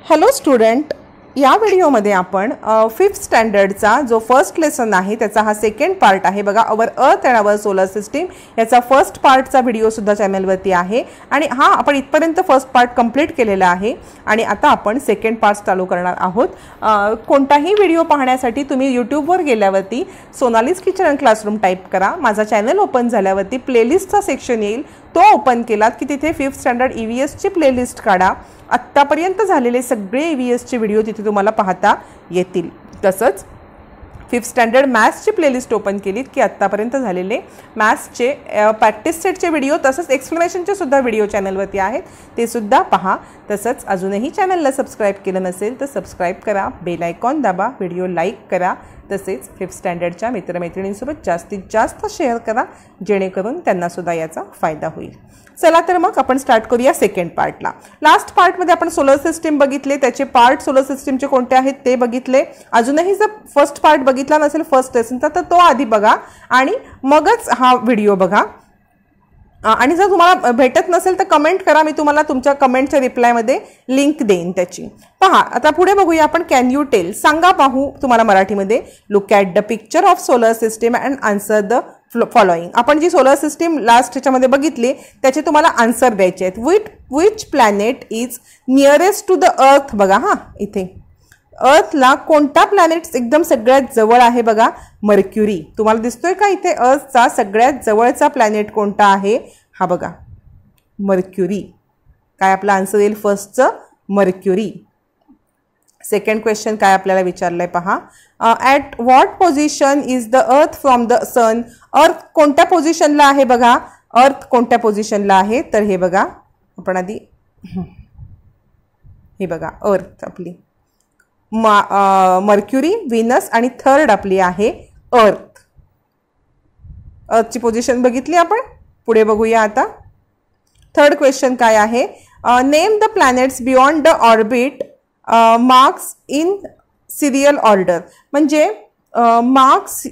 Hello student, या व्हिडिओमध्ये आपण फिफ्थ स्टँडर्डचा जो फर्स्ट लेसन आहे त्याचा हा सेकंड पार्ट आहे. बघा, अवर अर्थ अँड अवर सोलर सिस्टीम याचा फर्स्ट पार्टचा व्हिडिओ सुद्धा चॅनलवरती आहे आणि हा आपण इथपर्यंत फर्स्ट पार्ट कंप्लीट केलेला आहे आणि आता आपण सेकंड पार्ट चालू करणार आहोत. कोणताही व्हिडिओ पाहण्यासाठी तुम्ही यूट्यूबवर गेल्यावरती Sonali's kitchen and classroom type करा. माझा चॅनल ओपन झाल्यावरती प्लेलिस्टचा सेक्शन येईल, तो ओपन केलात की तिथे फिफ्थ स्टँडर्ड EVSची प्लेलिस्ट काढा. आत्तापर्यंत झालेले सगळे EVSचे व्हिडिओ तिथे तुम्हाला पाहता येतील. तसंच फिफ्थ स्टँडर्ड मॅथ्सची प्लेलिस्ट ओपन केलीत की आत्तापर्यंत झालेले मॅथ्सचे प्रॅक्टिस सेटचे व्हिडिओ तसंच एक्सप्लेनेशनचे सुद्धा व्हिडिओ चॅनलवरती आहेत, ते सुद्धा पहा. तसंच अजूनही चॅनलला सबस्क्राईब केलं नसेल तर सबस्क्राईब करा, बेल आयकॉन दाबा, व्हिडिओ लाईक करा. तसेच फिफ्थ स्टँडर्डच्या मित्रमैत्रिणींसोबत जास्तीत जास्त शेअर करा जेणेकरून त्यांनासुद्धा याचा फायदा होईल. चला तर मग आपण स्टार्ट करूया सेकंड पार्टला. लास्ट पार्टमध्ये आपण सोलर सिस्टीम बघितले, त्याचे पार्ट सोलर सिस्टीमचे कोणते आहेत ते बघितले. अजूनही जर फर्स्ट पार्ट बघितला नसेल फर्स्ट लेसनचा तर तो आधी बघा आणि मगच हा व्हिडिओ बघा. आणि जर तुम्हाला भेटत नसेल तर कमेंट करा, मी तुम्हाला तुमच्या कमेंटच्या रिप्लायमध्ये लिंक देईन त्याची. पहा, आता पुढे बघूया आपण. कॅन यू टेल, सांगा पाहू तुम्हाला मराठीमध्ये. Look at the picture of solar system and answer the following. आपण जी सोलर सिस्टीम लास्ट ह्याच्यामध्ये बघितली त्याचे तुम्हाला आन्सर द्यायचे आहेत. Which planet is nearest to the earth. बघा, हा इथे अर्थला कोणता प्लॅनेट एकदम सगळ्यात जवळ आहे. बघा, मर्क्युरी. तुम्हाला दिसतोय का इथे अर्थचा सगळ्यात जवळचा प्लॅनेट कोणता आहे? हा बघा, मर्क्युरी. काय आपला आन्सर येईल फर्स्टचं? मर्क्युरी. सेकंड क्वेश्चन काय आपल्याला विचारलंय पहा. At what position is the earth from the sun. Earth कोणत्या पोझिशनला आहे? बघा, अर्थ कोणत्या पोझिशनला आहे तर हे बघा, आपण आधी हे बघा, अर्थ आपली मर्क्युरी, व्हीनस आणि थर्ड आपली आहे अर्थ. अर्थची पोझिशन बघितली आपण. पुढे बघूया आता. थर्ड क्वेश्चन काय आहे. Name the planets beyond the orbit marks in serial order. म्हणजे मार्क्स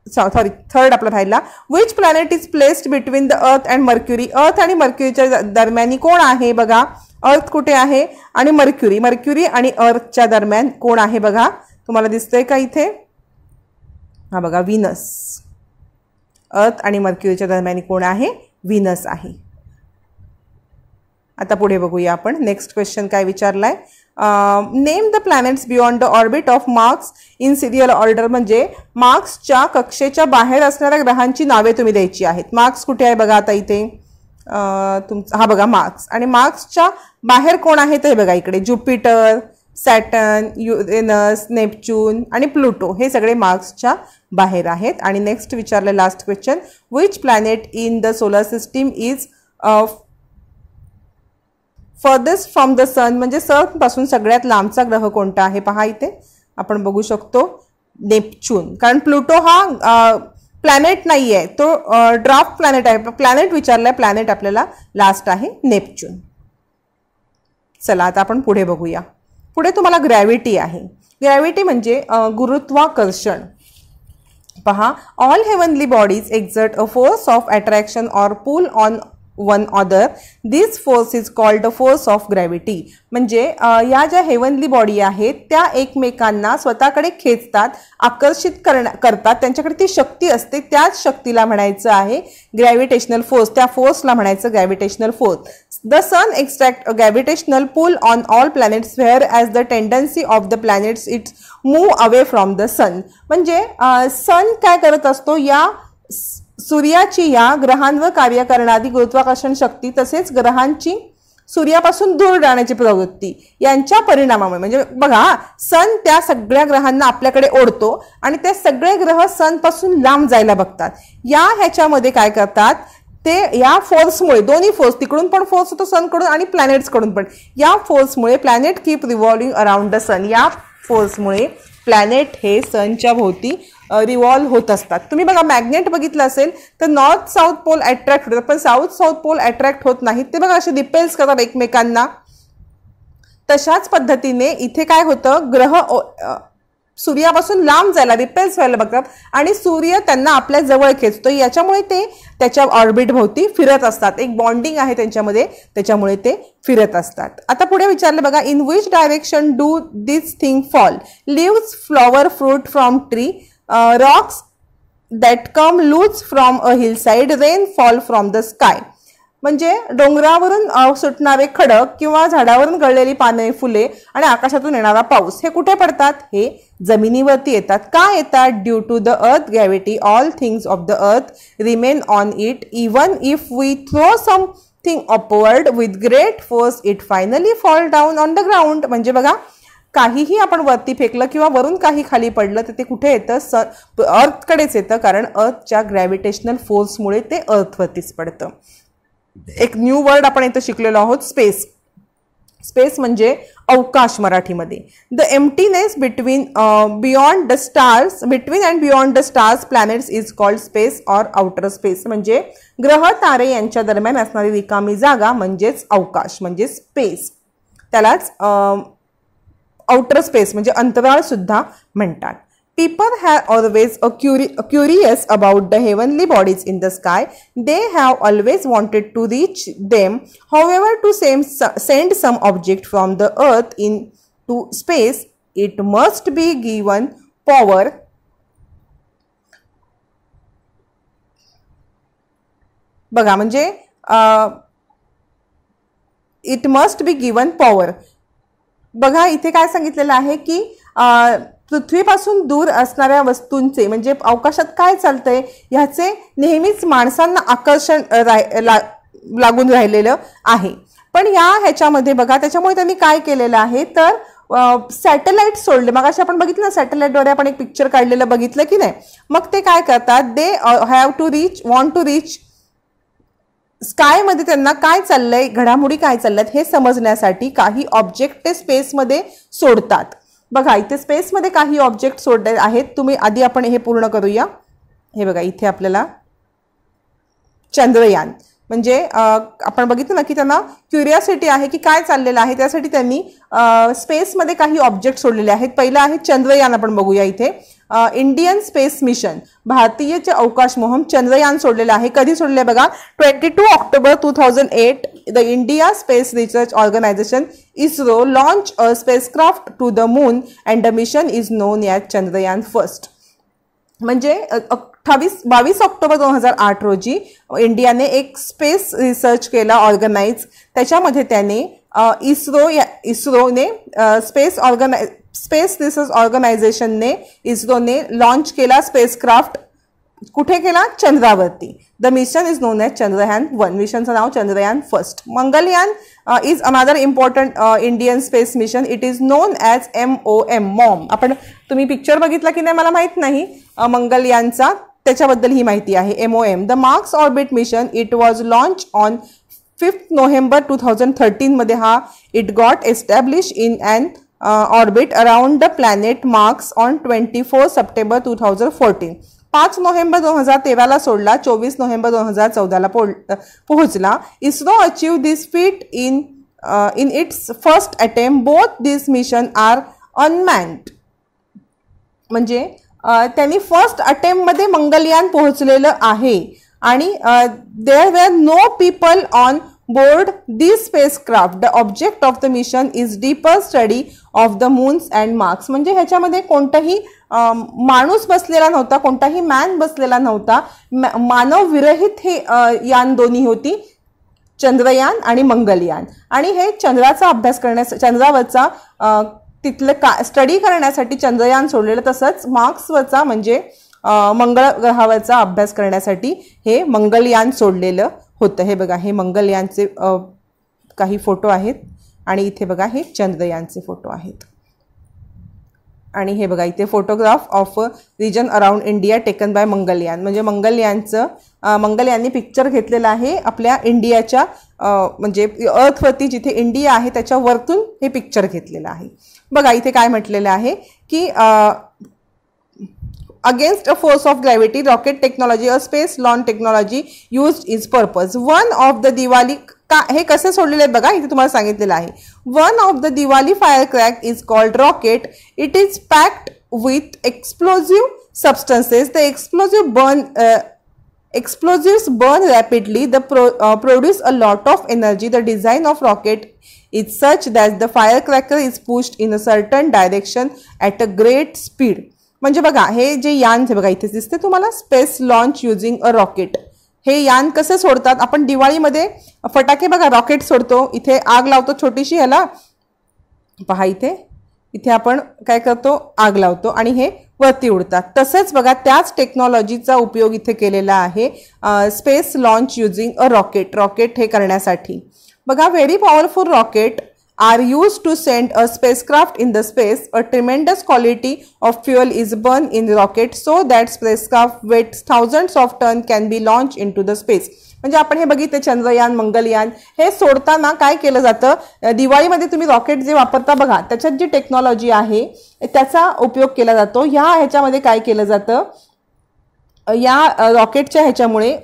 सॉरी थर्ड आपला राहिला. Which planet is placed between the earth and mercury. Earth आणि मर्क्युरीच्या दरम्यान कोण आहे? बघा, अर्थ कुठे आहे आणि मर्क्युरी. मर्क्युरी आणि अर्थच्या दरम्यान कोण आहे? बघा, तुम्हाला दिसतंय का इथे? हा बघा, व्हीनस. अर्थ आणि मर्क्युरीच्या दरम्यान कोण आहे? व्हीनस आहे. आता पुढे बघूया आपण. नेक्स्ट क्वेश्चन काय विचारलाय. Name the planets beyond the orbit of Mars in serial order. म्हणजे मार्क्सच्या कक्षेच्या बाहेर असणाऱ्या ग्रहांची नावे तुम्ही द्यायची आहेत. मार्क्स कुठे आहे? बघा आता इथे हा बघा मार्क्स. आणि मार्क्सच्या बाहेर कोण आहे ते बघा इकडे. ज्युपिटर, सॅटर्न, युरेनस, नेपच्यून आणि प्लुटो हे सगळे मार्क्सच्या बाहेर आहेत. आणि नेक्स्ट विचारले last question. Which planet in the solar system is farthest from the sun. म्हणजे सन पासून सगळ्यात लांबचा ग्रह कोणता आहे? पहा इथे आपण बघू शकतो नेपच्यून. कारण प्लुटो हा प्लॅनेट नाही आहे, तो ड्राफ्ट प्लॅनेट आहे. प्लॅनेट विचारलाय, प्लॅनेट आपल्याला लास्ट आहे नेपच्यून. चला आता आपण पुढे बघूया. पुढे तुम्हाला ग्रॅव्हिटी आहे. ग्रॅव्हिटी म्हणजे गुरुत्वाकर्षण. पहा, all heavenly bodies exert a force of attraction or pull on one other. This force is called the force of gravity. म्हणजे या ज्या हेवनली बॉडी आहेत त्या एकमेकांना स्वतःकडे खेचतात, आकर्षित करतात. त्यांच्याकडे ती शक्ती असते, त्याच शक्तीला म्हणायचं आहे ग्रॅव्हिटेशनल फोर्स. त्या फोर्सला म्हणायचं gravitational force. The sun extract a gravitational pull on all planets whereas the tendency of the planets its move away from the sun. म्हणजे सन काय करत असतो, या सूर्याची या ग्रहांवर कार्य करणारी गुरुत्वाकर्षण शक्ती तसेच ग्रहांची सूर्यापासून दूर जाण्याची प्रवृत्ती यांच्या परिणामामुळे, म्हणजे बघा सन त्या सगळ्या ग्रहांना आपल्याकडे ओढतो आणि ते सगळे ग्रह सन पासून लांब जायला बघतात. या ह्याच्यामध्ये काय करतात ते, या फोर्समुळे, दोन्ही फोर्स, तिकडून पण फोर्स होतो सनकडून आणि प्लॅनेट्सकडून पण, या फोर्समुळे planet keep revolving around the sun. या फोर्समुळे प्लॅनेट हे सनच्या भोवती रिव्हॉल्व होत असतात. तुम्ही बघा मॅग्नेट बघितलं असेल तर नॉर्थ साऊथ पोल अट्रॅक्ट होतात, पण साऊथ पोल अट्रॅक्ट होत नाहीत. ते बघा असे रिपेल्स करतात एकमेकांना. तशाच पद्धतीने इथे काय होतं, ग्रह सूर्यापासून लांब जायला, रिपेल्स व्हायला बघतात आणि सूर्य त्यांना आपल्या जवळ खेचतो. याच्यामुळे ते त्याच्या ऑर्बिट भोवती फिरत असतात. एक बॉन्डिंग आहे त्यांच्यामध्ये, त्याच्यामुळे ते फिरत असतात. आता पुढे विचारलं बघा, in which direction do this thing fall? Leaves, flower, fruit from tree, rocks that come loose from a hillside, rain fall from the sky. म्हणजे डोंगरावरून सुटणारे खडक किंवा झाडावरून गळलेली पाने, फुले आणि आकाशातून येणारा पाऊस हे कुठे पडतात? हे जमिनीवरती येतात. का येतात? Due to the earth gravity all things of the earth remain on it even if we throw something upward with great force it finally fall down on the ground. म्हणजे बघा, काहीही आपण वरती फेकलं किंवा वरून काही खाली पडलं तर ते कुठे येतं? अर्थकडेच येतं, कारण अर्थच्या ग्रॅव्हिटेशनल फोर्समुळे ते अर्थवरतीच पडतं. एक न्यू वर्ड आपण इथं शिकलेलो आहोत, स्पेस. स्पेस म्हणजे अवकाश मराठीमध्ये. The emptiness between beyond the stars, between and beyond the stars planets is called space or outer space. म्हणजे ग्रह तारे यांच्या दरम्यान असणारी रिकामी जागा म्हणजेच अवकाश, म्हणजे स्पेस. त्यालाच आउटर स्पेस म्हणजे अंतराळ सुद्धा म्हणतात. People have always curious about the heavenly bodies in the sky. They have always wanted to reach them. However, to send some object from the earth into space, it must be given power. बघा, म्हणजे it must be given power. बघा, इथे काय सांगितलेलं आहे की पृथ्वीपासून दूर असणाऱ्या वस्तूंचे म्हणजे अवकाशात काय चालतंय ह्याचे नेहमीच माणसांना आकर्षण लागून राहिलेलं आहे. पण ह्याच्यामध्ये बघा, त्याच्यामुळे त्यांनी काय केलेलं आहे तर सॅटेलाइट सोडले. मग असे आपण बघितलं ना, सॅटेलाइटद्वारे आपण एक पिक्चर काढलेलं बघितलं की नाही. मग ते काय करतात, they have to reach, want to reach स्कायमध्ये. त्यांना काय चाललंय, घडामोडी काय चालल्यात हे समजण्यासाठी काही ऑब्जेक्ट ते स्पेसमध्ये सोडतात. बघा, इथे स्पेसमध्ये काही ऑब्जेक्ट सोडले आहेत. तुम्ही आधी आपण हे पूर्ण करूया. हे बघा, इथे आपल्याला चंद्रयान म्हणजे आपण बघितलं ना की त्यांना क्युरिओसिटी आहे की काय चाललेलं आहे, त्यासाठी त्यांनी स्पेसमध्ये काही ऑब्जेक्ट सोडलेले आहेत. पहिलं आहे चंद्रयान. आपण बघूया इथे इंडियन स्पेस मिशन, भारतीयचे अवकाश मोहीम चंद्रयान सोडलेलं आहे. कधी सोडले बघा, 22 October 2008 the India space research organisation ISRO launch a spacecraft to the moon and the mission is known as Chandrayaan first. म्हणजे 22 ऑक्टोबर 2008 रोजी इंडियाने एक स्पेस रिसर्च केला ऑर्गनाइज. त्याच्यामध्ये त्याने इस्रोने स्पेस रिसर्च ऑर्गनायझेशनने इस्रोने लॉन्च केला स्पेसक्राफ्ट. कुठे केला? चंद्रावरती. The mission is known as Chandrayaan 1. मिशनचं नाव Chandrayaan first. Mangalyaan is another important Indian space mission. It is known as MOM, MOM. आपण तुम्ही पिक्चर बघितला की नाही मला माहित नाही मंगलयानचा, त्याच्याबद्दल ही माहिती आहे. MOM. The Mars orbit mission, it was launch on 5 November 2013 मध्ये हा it got establish in and orbit around the planet Mars on 24 September 2014. 5 November 2013 सोडला, 24 नोव्हेंबर 2014 पोहोचला. ISRO achieve this feat in its first attempt. Both this mission are unmanned. म्हणजे त्यांनी first अटेम्प्टमध्ये मंगलयान पोहोचलेलं आहे आणि there were no people on board this spacecraft. The object of the mission is deeper study of the moons and marks. म्हणजे ह्याच्यामध्ये कोणताही माणूस बसलेला नव्हता, कोणताही मॅन बसलेला नव्हता. मानव विरहित हे यान दोन्ही होती, चंद्रयान आणि मंगलयान. आणि हे चंद्राचा अभ्यास करण्यासाठी, चंद्रावरचा तिथलं स्टडी करण्यासाठी चंद्रयान सोडलेलं. तसंच मार्क्सवरचा म्हणजे मंगळ ग्रहावरचा अभ्यास करण्यासाठी हे मंगलयान सोडलेलं होतं. हे बघा, हे मंगलयानचे काही फोटो आहेत आणि इथे बघा हे चंद्रयानचे फोटो आहेत. आणि हे बघा इथे photograph of region around India taken by Mangalyaan. म्हणजे मंगलयाननी पिक्चर घेतलेला आहे आपल्या इंडियाच्या म्हणजे अर्थवरती जिथे इंडिया आहे त्याच्या वरतून हे पिक्चर घेतलेलं आहे. बघा इथे काय म्हटलेलं आहे की against a force of gravity rocket technology a space launch technology used is purpose. One of the Diwali का हे कसे सोडलेले आहेत बघा इथे तुम्हाला सांगितलेलं आहे. One of the Diwali fire crack is called rocket. It is packed with explosive substances. The explosives burn rapidly. They produce a lot of energy. The design of rocket is such that the firecracker is pushed in a certain direction at a great speed. म्हणजे बघा हे जे यान बघा इथे दिसते तुम्हाला, space launch using a rocket. हे यान कसे सोडतात, आपण दिवाळीमध्ये फटाके बघा रॉकेट सोडतो, इथे आग लावतो छोटीशी, ह्याला पहा इथे आपण काय करतो, आग लावतो आणि हे वरती उडतात. तसंच बघा त्याच टेक्नॉलॉजीचा उपयोग इथे केलेला आहे space launch using a rocket हे करण्यासाठी. बघा very powerful rocket are used to send a spacecraft in the space. A tremendous quantity of fuel is burned in the rocket so that spacecraft weighs thousands of tons can be launched into the space. म्हणजे आपण हे बघितले चंद्रयान, मंगलयान हे सोडताना काय केलं जातं, दिवाळीमध्ये तुम्ही रॉकेट जे वापरता बघा त्याच्यात जी टेक्नॉलॉजी आहे त्याचा उपयोग केला जातो. ह्याच्यामध्ये काय केलं जातं, या रॉकेटच्या ह्याच्यामुळे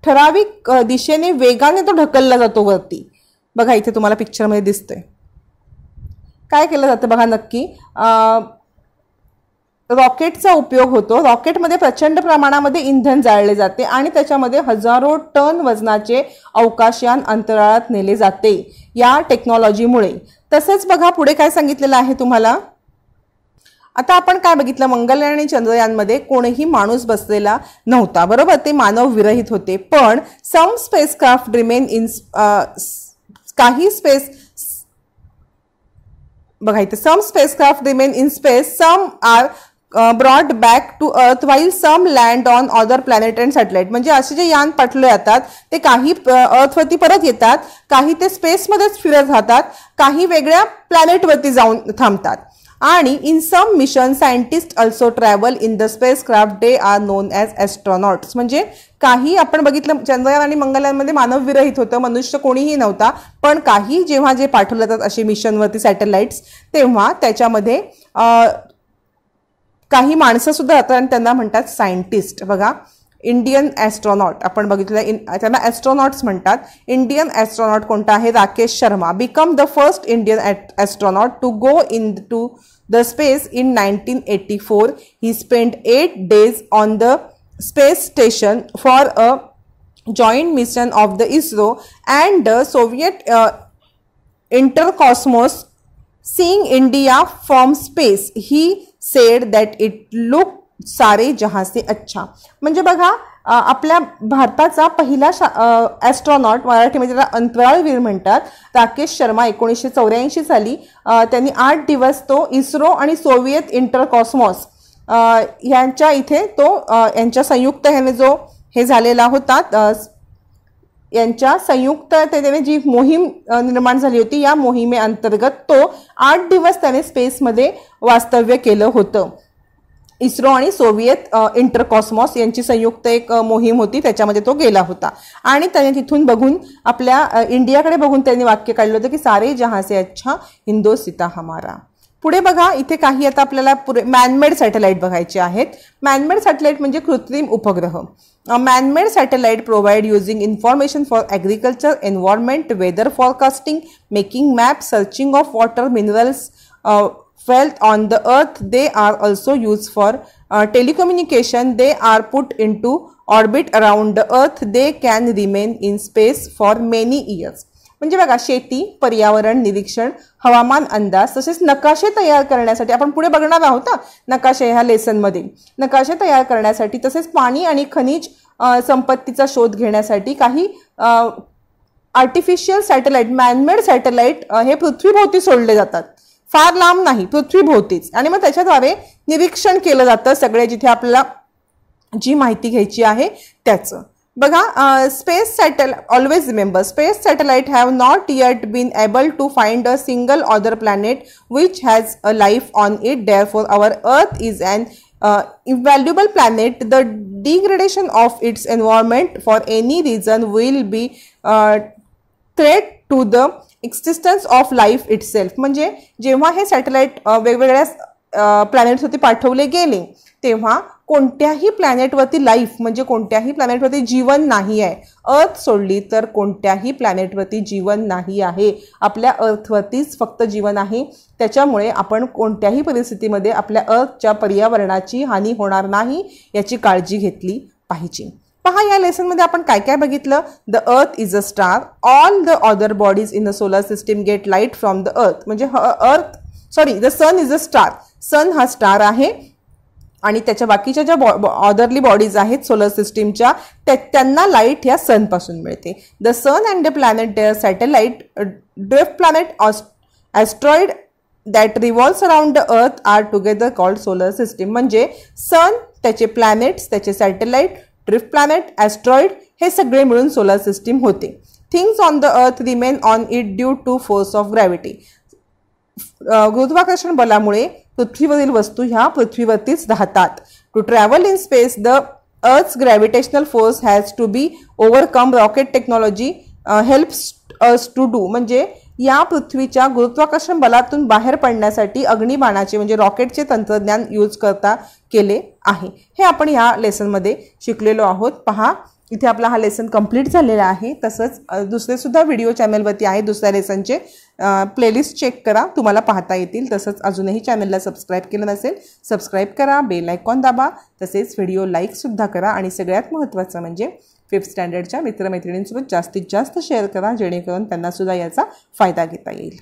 ठराविक दिशेने वेगाने तो ढकलला जातो वरती. बघा इथे तुम्हाला पिक्चरमध्ये दिसतंय काय केलं जातं बघा नक्की. रॉकेटचा उपयोग होतो. रॉकेटमध्ये प्रचंड प्रमाणामध्ये इंधन जाळले जाते आणि त्याच्यामध्ये हजारो टन वजनाचे अवकाशयान अंतराळात नेले जाते या टेक्नॉलॉजीमुळे. तसेच बघा पुढे काय सांगितलेलं आहे तुम्हाला. आता आपण काय बघितलं, मंगलयान आणि चंद्रयानमध्ये कोणीही माणूस बसलेला नव्हता, बरोबर, ते मानव विरहित होते. पण सम स्पेसक्राफ्ट रिमेन इन काही स्पेस बघा इथे some spacecraft remain in space, some are brought back to earth while some land on other planet and satellite. म्हणजे असे जे यान पाठवले जातात ते काही अर्थवरती परत येतात, काही ते स्पेसमध्येच फिरत राहतात, काही वेगळ्या प्लॅनेटवरती जाऊन थांबतात. आणि in some mission scientist also travel in the spacecraft. They are known as astronauts. म्हणजे काही आपण बघितलं चंद्रयान आणि मंगलयानमध्ये मानव विरहित होतं, मनुष्य कोणीही नव्हता. पण काही जेव्हा जे पाठवले जातात असे मिशनवरती सॅटेलाइट्स तेव्हा त्याच्यामध्ये काही माणसं सुद्धा राहतात आणि त्यांना म्हणतात सायंटिस्ट. बघा इंडियन ॲस्ट्रॉनॉट आपण बघितलं, त्यांना ॲस्ट्रॉनॉट्स म्हणतात. इंडियन ॲस्ट्रॉनॉट कोणता आहे, Rakesh Sharma. Become the first Indian astronaut to go into the space in 1984. He spend 8 days on the space station for a joint mission of the ISRO and the Soviet Intercosmos. Seeing India from space, he said that it looked सारे जहां से अच्छा. म्हणजे बघा आपल्या भारताचा पहिला astronaut, मराठीमध्ये त्याला अंतराळवीर म्हणतात, राकेश शर्मा 1984 साली त्यांनी 8 दिवस तो इस्रो आणि सोव्हिएत इंटरकॉस्मॉस यांच्या इथे तो यांच्या संयुक्त ह्याने जो हे झालेला होता, यांच्या संयुक्ततेने जी मोहीम निर्माण झाली होती या मोहिमेअंतर्गत तो 8 दिवस त्याने स्पेसमध्ये वास्तव्य केलं होतं. इस्रो आणि सोव्हिएत इंटरकॉस्मॉस यांची संयुक्त एक मोहीम होती, त्याच्यामध्ये तो गेला होता. आणि त्याने तिथून बघून आपल्या इंडियाकडे बघून त्यांनी वाक्य काढलं होतं की सारे जहां से अच्छा हिंदोसिता हमारा. पुढे बघा इथे काही आता आपल्याला मॅनमेड सॅटेलाइट बघायचे आहेत. मॅनमेड सॅटेलाइट म्हणजे कृत्रिम उपग्रह. Manmade satellite provide using information for agriculture, environment, weather forecasting, making map, searching of water, minerals, wealth on the earth. They are also used for telecommunication. They are put into orbit around the earth. They can remain in space for many years. म्हणजे बघा शेती, पर्यावरण निरीक्षण, हवामान अंदाज तसेच नकाशे तयार करण्यासाठी आपण पुढे बघणार आहोत नकाशे ह्या लेसनमध्ये. नकाशे तयार करण्यासाठी तसेच पाणी आणि खनिज संपत्तीचा शोध घेण्यासाठी काही आर्टिफिशियल सॅटेलाइट, मॅनमेड सॅटेलाइट हे पृथ्वीभोवती सोडले जातात, फार लांब नाही, पृथ्वीभोवतीच. आणि मग त्याच्याद्वारे निरीक्षण केलं जातं सगळे जिथे आपल्याला जी माहिती घ्यायची आहे त्याचं. बघा space satellite, always remember space satellite have not yet been able to find a single other planet which has a life on it. Therefore our earth is an invaluable planet. The degradation of its environment for any reason will be threat to the existence of life itself. म्हणजे जेव्हा हे satellite वेगवेगळ्या प्लॅनेट्सवरती पाठवले गेले तेव्हा कोणत्याही प्लॅनेटवरती life म्हणजे कोणत्याही प्लॅनेटवरती जीवन नाही आहे अर्थ सोडली तर कोणत्याही प्लॅनेटवरती जीवन नाही आहे. आपल्या अर्थवरतीच फक्त जीवन आहे. त्याच्यामुळे आपण कोणत्याही परिस्थितीमध्ये आपल्या अर्थच्या पर्यावरणाची हानी होणार नाही याची काळजी घेतली पाहिजे. पहा या लेसनमध्ये आपण काय काय बघितलं. The earth is a star. All the other bodies in the solar system get light from the earth. म्हणजे the sun is a star. Sun हा स्टार आहे आणि त्याच्या बाकीच्या ज्या अदरली बॉडीज आहेत सोलर सिस्टीमच्या त्यांना लाईट ह्या सनपासून मिळते. The sun and the planet their satellite drift planet asteroid that revolves around the earth are together called solar system. म्हणजे सन, त्याचे प्लॅनेट्स, त्याचे सॅटेलाइट, ड्रिफ्ट प्लॅनेट, ॲस्ट्रॉइड हे सगळे मिळून सोलर सिस्टीम होते. Things on the earth remain on it due to force of gravity. गुरुत्वाकर्षण बलामुळे पृथ्वीवरील वस्तू ह्या पृथ्वीवरतीच राहतात. To travel in space the earth's gravitational force has to be overcome. Rocket technology helps us to do. म्हणजे या पृथ्वीच्या गुरुत्वाकर्षण बलातून बाहेर पडण्यासाठी अग्निबाणाचे म्हणजे रॉकेटचे तंत्रज्ञान यूज करता केले आहे. हे आपण या लेसनमध्ये शिकलेलो आहोत. पहा इथे आपला हा लेसन कंप्लीट झालेला आहे. तसंच दुसरे सुद्धा व्हिडिओ चॅनलवरती आहे. दुसऱ्या लेसनचे प्लेलिस्ट चेक करा, तुम्हाला पाहता येतील. तसंच अजूनही चॅनलला सबस्क्राईब केलं नसेल सबस्क्राईब करा, बेल आयकॉन दाबा, तसेच व्हिडिओ लाईकसुद्धा करा. आणि सगळ्यात महत्त्वाचं म्हणजे 5th स्टँडर्डच्या मित्रमैत्रिणींसोबत जास्तीत जास्त शेअर करा जेणेकरून त्यांनासुद्धा याचा फायदा घेता येईल.